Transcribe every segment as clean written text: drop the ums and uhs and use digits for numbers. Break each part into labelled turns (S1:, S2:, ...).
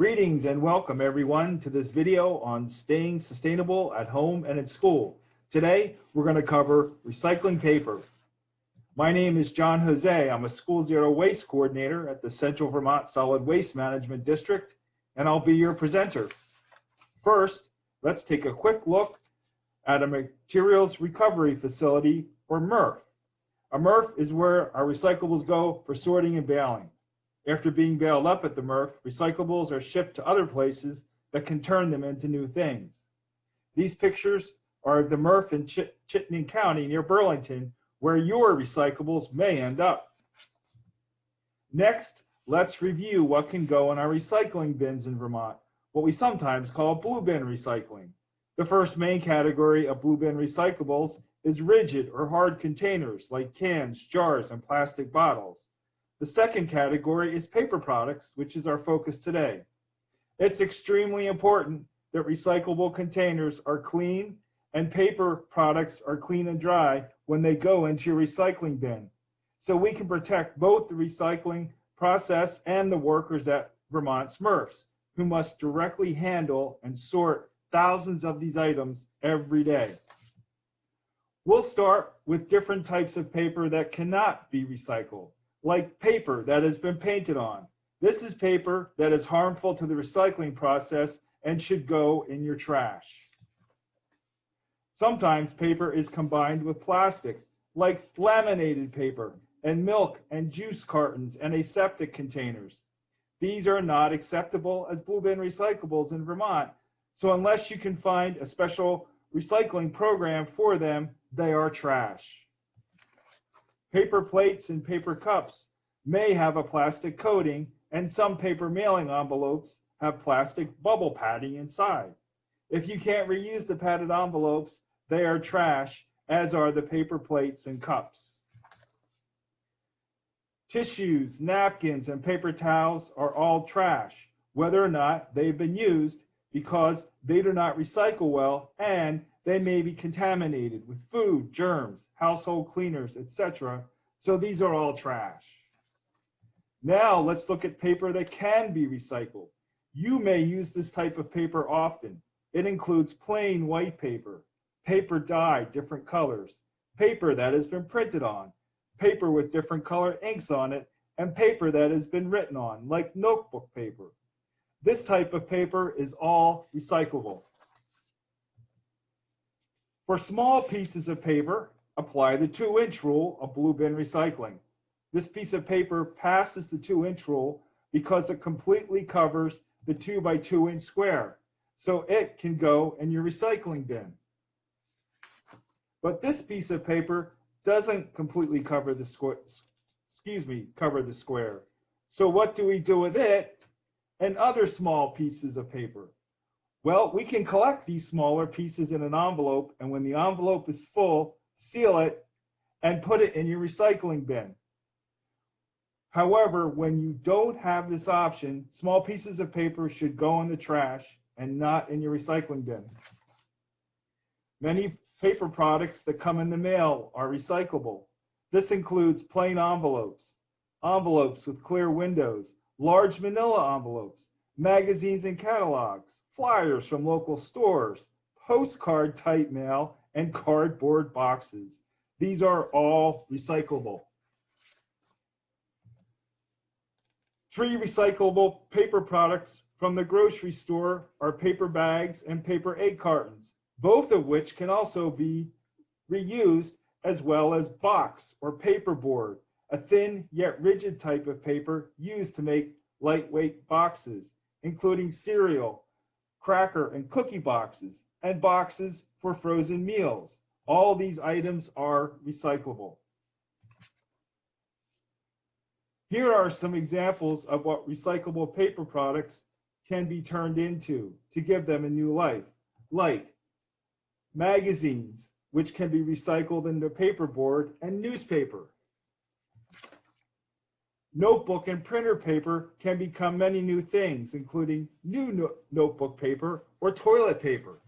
S1: Greetings and welcome everyone to this video on staying sustainable at home and at school. Today, we're going to cover recycling paper. My name is John Jose. I'm a School Zero Waste Coordinator at the Central Vermont Solid Waste Management District, and I'll be your presenter. First, let's take a quick look at a materials recovery facility, or MRF. A MRF is where our recyclables go for sorting and baling. After being baled up at the MRF, recyclables are shipped to other places that can turn them into new things. These pictures are of the MRF in Chittenden County near Burlington, where your recyclables may end up. Next, let's review what can go in our recycling bins in Vermont, what we sometimes call blue bin recycling. The first main category of blue bin recyclables is rigid or hard containers like cans, jars, and plastic bottles. The second category is paper products, which is our focus today. It's extremely important that recyclable containers are clean and paper products are clean and dry when they go into your recycling bin, so we can protect both the recycling process and the workers at Vermont Smurfs, who must directly handle and sort thousands of these items every day. We'll start with different types of paper that cannot be recycled, like paper that has been painted on. This is paper that is harmful to the recycling process and should go in your trash. Sometimes paper is combined with plastic, like laminated paper and milk and juice cartons and aseptic containers. These are not acceptable as blue bin recyclables in Vermont, so unless you can find a special recycling program for them, they are trash. Paper plates and paper cups may have a plastic coating, and some paper mailing envelopes have plastic bubble padding inside. If you can't reuse the padded envelopes, they are trash, as are the paper plates and cups. Tissues, napkins, and paper towels are all trash, whether or not they've been used, because they do not recycle well and they may be contaminated with food, germs, household cleaners, etc. So these are all trash. Now let's look at paper that can be recycled. You may use this type of paper often. It includes plain white paper, paper dyed different colors, paper that has been printed on, paper with different colored inks on it, and paper that has been written on, like notebook paper. This type of paper is all recyclable. For small pieces of paper, apply the 2-inch rule of blue bin recycling. This piece of paper passes the 2-inch rule because it completely covers the 2 by 2-inch square, so it can go in your recycling bin. But this piece of paper doesn't completely cover the square. So what do we do with it and other small pieces of paper? Well, we can collect these smaller pieces in an envelope, and when the envelope is full, seal it and put it in your recycling bin. However, when you don't have this option, small pieces of paper should go in the trash and not in your recycling bin. Many paper products that come in the mail are recyclable. This includes plain envelopes, envelopes with clear windows, large manila envelopes, magazines and catalogs, flyers from local stores, postcard type mail, and cardboard boxes. These are all recyclable. 3 recyclable paper products from the grocery store are paper bags and paper egg cartons, both of which can also be reused, as well as box or paperboard, a thin yet rigid type of paper used to make lightweight boxes, including cereal, cracker and cookie boxes, and boxes for frozen meals. All these items are recyclable. Here are some examples of what recyclable paper products can be turned into to give them a new life, like magazines, which can be recycled into paperboard and newspaper. Notebook and printer paper can become many new things, including new notebook paper or toilet paper.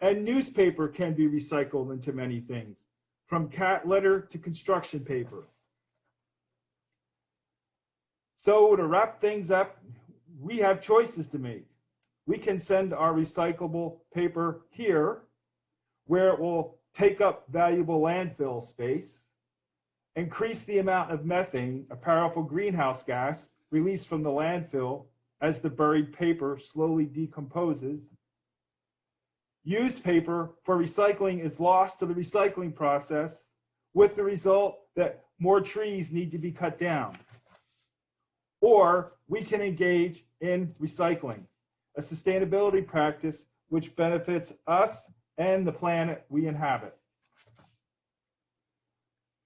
S1: And newspaper can be recycled into many things, from cat litter to construction paper. So to wrap things up, we have choices to make. We can send our recyclable paper here, where it will take up valuable landfill space, increase the amount of methane, a powerful greenhouse gas released from the landfill as the buried paper slowly decomposes. Used paper for recycling is lost to the recycling process, with the result that more trees need to be cut down. Or we can engage in recycling, a sustainability practice which benefits us and the planet we inhabit.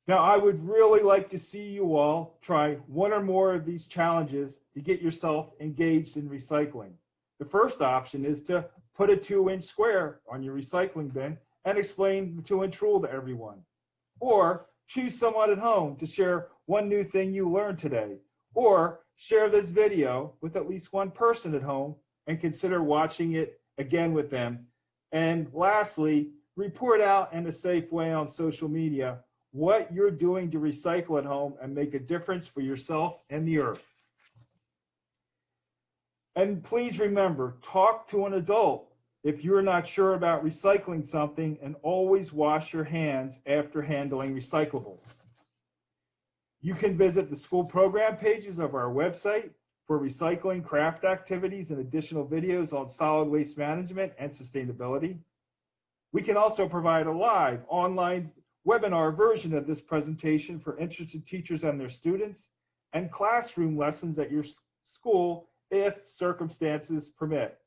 S1: Now, I would really like to see you all try one or more of these challenges to get yourself engaged in recycling. The first option is to put a 2-inch square on your recycling bin and explain the 2-inch rule to everyone. Or choose someone at home to share one new thing you learned today. Or share this video with at least one person at home and consider watching it again with them. And lastly, report out in a safe way on social media what you're doing to recycle at home and make a difference for yourself and the earth. And please remember, talk to an adult if you're not sure about recycling something, and always wash your hands after handling recyclables. You can visit the school program pages of our website for recycling, craft activities, and additional videos on solid waste management and sustainability. We can also provide a live online webinar version of this presentation for interested teachers and their students, and classroom lessons at your school if circumstances permit.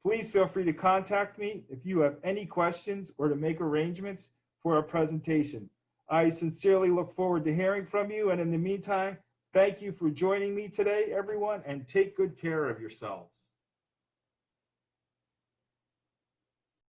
S1: Please feel free to contact me if you have any questions or to make arrangements for a presentation. I sincerely look forward to hearing from you, and in the meantime, thank you for joining me today, everyone, and take good care of yourselves.